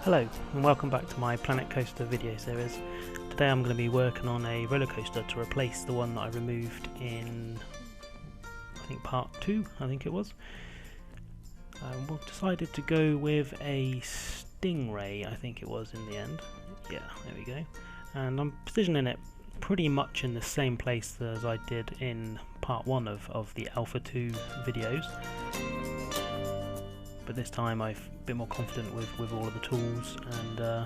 Hello and welcome back to my Planet Coaster video series. Today I'm going to be working on a roller coaster to replace the one that I removed in, I think, part 2, I think it was. We decided to go with a Stingray, I think it was in the end. Yeah, there we go. And I'm positioning it pretty much in the same place as I did in part 1 of the Alpha 2 videos. But this time I'm a bit more confident with all of the tools, and I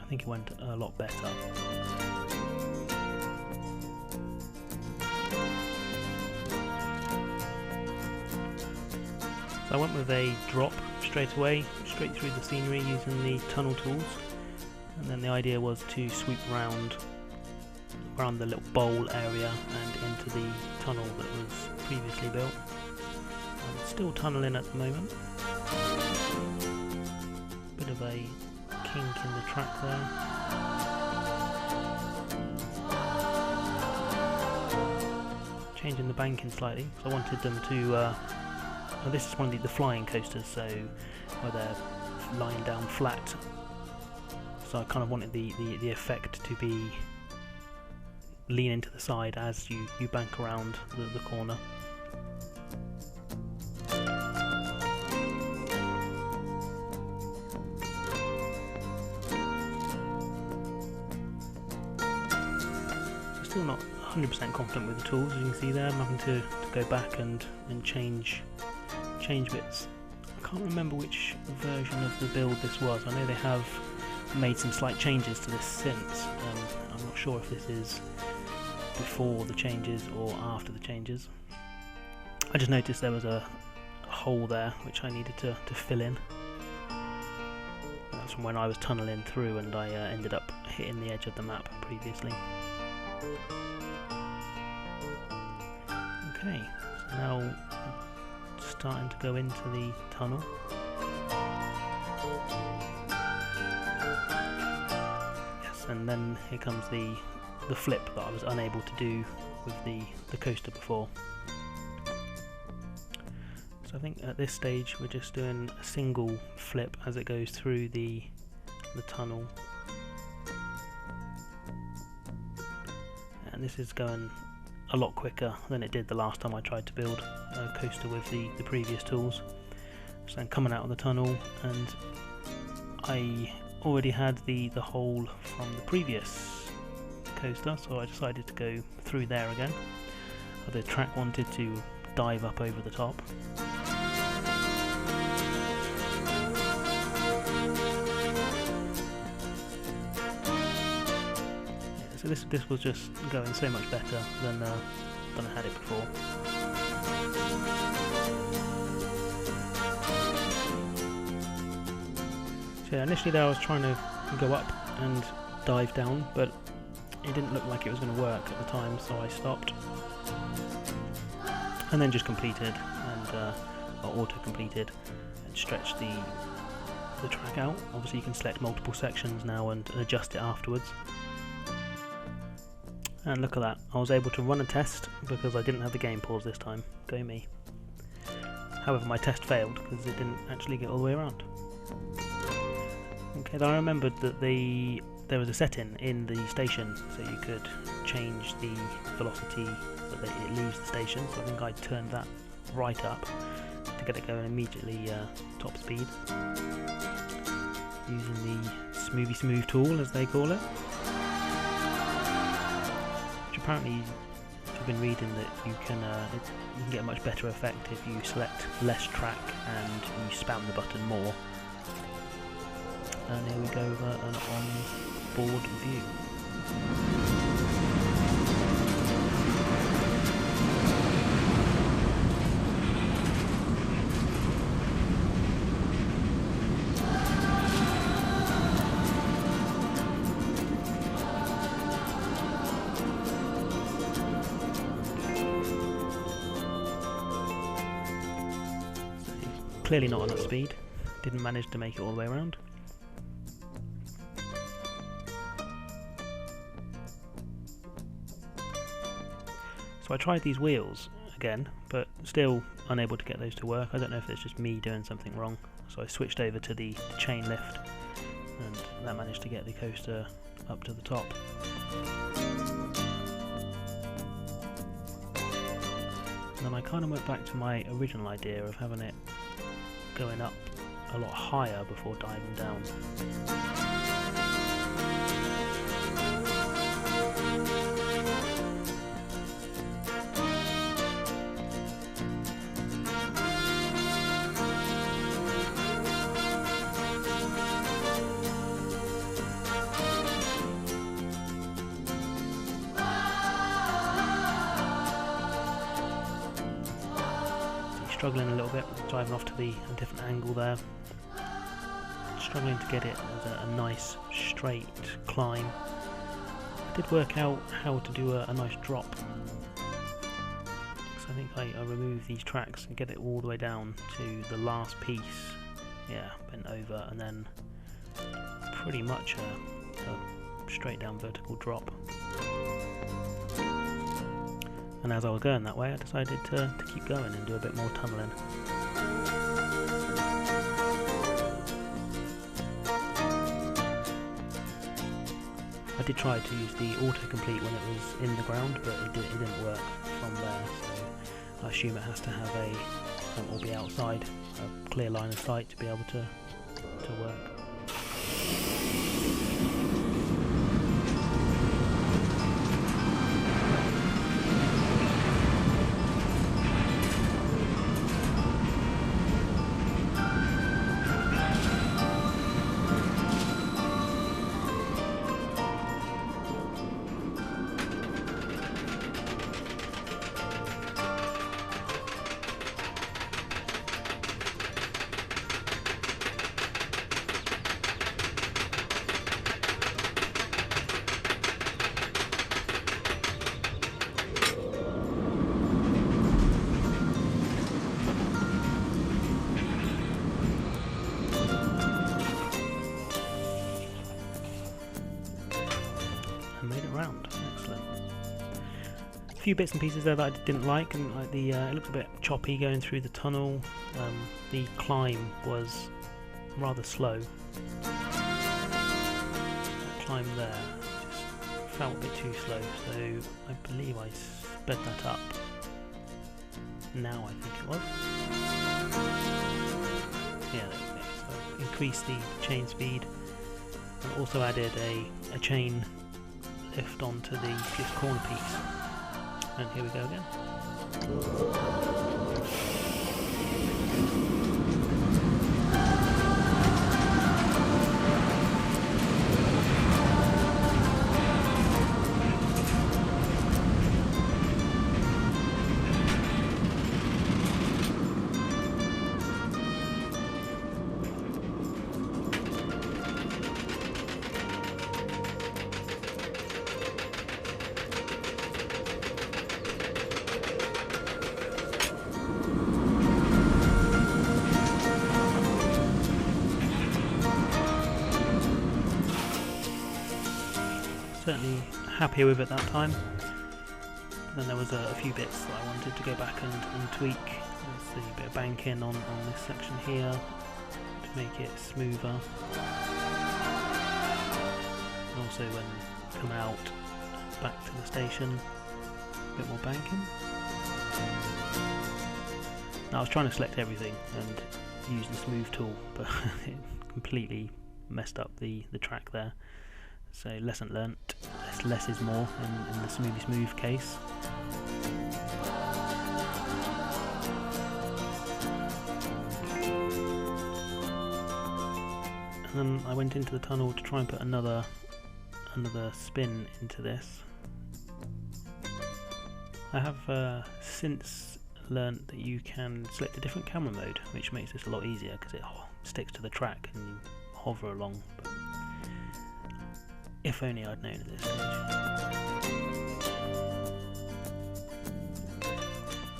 think it went a lot better. So I went with a drop straight away, straight through the scenery using the tunnel tools, and then the idea was to sweep around the little bowl area and into the tunnel that was previously built. I'm still tunneling at the moment. Bit of a kink in the track there. Changing the banking slightly, so I wanted them to, well, this is one of the flying coasters, so where they're lying down flat. So I kind of wanted the effect to be leaning to the side as you bank around the corner. Still not 100% confident with the tools, as you can see there. I'm having to go back and change bits. I can't remember which version of the build this was. I know they have made some slight changes to this since. I'm not sure if this is before the changes or after the changes. I just noticed there was a hole there which I needed to fill in. That's from when I was tunneling through and I ended up hitting the edge of the map previously. Okay, so now starting to go into the tunnel. Yes, and then here comes the flip that I was unable to do with the coaster before. So I think at this stage we're just doing a single flip as it goes through the tunnel. And this is going a lot quicker than it did the last time I tried to build a coaster with the previous tools. So I'm coming out of the tunnel, and I already had the hole from the previous coaster, so I decided to go through there again. The track wanted to dive up over the top. So this was just going so much better than I had it before. So yeah, initially there I was trying to go up and dive down, but it didn't look like it was going to work at the time, so I stopped. And then just completed, and auto-completed, and stretched the track out. Obviously you can select multiple sections now and adjust it afterwards. And look at that, I was able to run a test because I didn't have the game pause this time. Go me. However, my test failed because it didn't actually get all the way around. Okay, then I remembered that there was a setting in the station, so you could change the velocity that it leaves the station, so I think I turned that right up to get it going immediately top speed, using the Smoothie Smooth tool, as they call it. Apparently, I've been reading that you can get a much better effect if you select less track and you spam the button more. And here we go with an on-board view. Clearly not enough speed, didn't manage to make it all the way around. So I tried these wheels again, but still unable to get those to work. I don't know if it's just me doing something wrong. So I switched over to the chain lift and that managed to get the coaster up to the top. And then I kind of went back to my original idea of having it going up a lot higher before diving down. Struggling a little bit, driving off to a different angle there. Struggling to get it as a nice straight climb. I did work out how to do a nice drop. So I think I removed these tracks and get it all the way down to the last piece. Yeah, bent over, and then pretty much a straight down vertical drop. And as I was going that way, I decided to keep going and do a bit more tunnelling. I did try to use the autocomplete when it was in the ground, but it didn't work from there, so I assume it has to have or be outside, a clear line of sight to be able to work. Excellent. A few bits and pieces there that I didn't like, and like it looked a bit choppy going through the tunnel. The climb was rather slow. The climb there just felt a bit too slow, so I believe I sped that up. Now I think it was. Yeah, there we go. So increased the chain speed, and also added a chain lift onto the fifth corner piece, and here we go again. Certainly happier with it that time. But then there was a few bits that I wanted to go back and tweak. There's a bit of banking on this section here to make it smoother. And also when you come out back to the station, a bit more banking. Now I was trying to select everything and use the smooth tool, but it completely messed up the track there. So lesson learnt, less is more in the smooth case. And then I went into the tunnel to try and put another spin into this. I have since learnt that you can select a different camera mode, which makes this a lot easier because it sticks to the track and you hover along. But if only I'd known at this stage.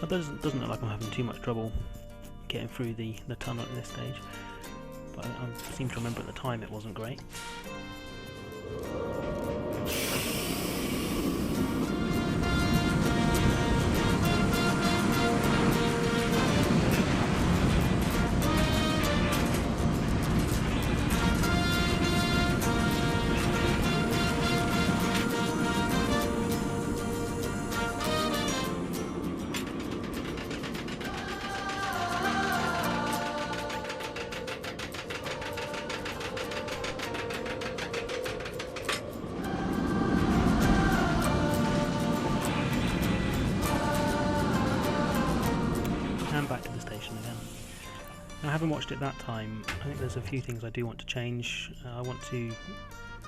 It doesn't look like I'm having too much trouble getting through the tunnel at this stage, but I seem to remember at the time it wasn't great. and back to the station again. Now, having watched it that time, I think there's a few things I do want to change. I want to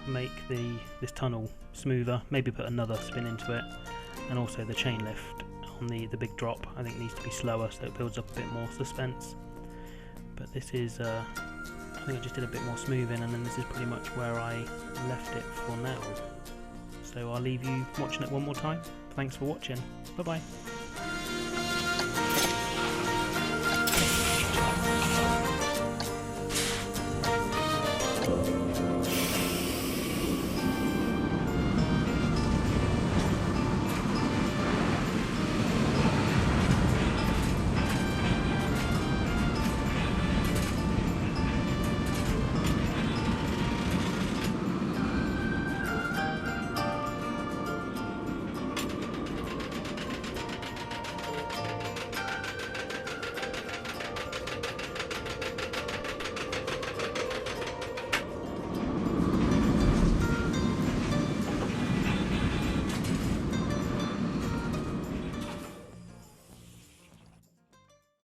make this tunnel smoother, maybe put another spin into it, and also the chain lift on the big drop I think needs to be slower so it builds up a bit more suspense. But this is, I think I just did a bit more smoothing, and then this is pretty much where I left it for now. So I'll leave you watching it one more time. Thanks for watching. Bye bye.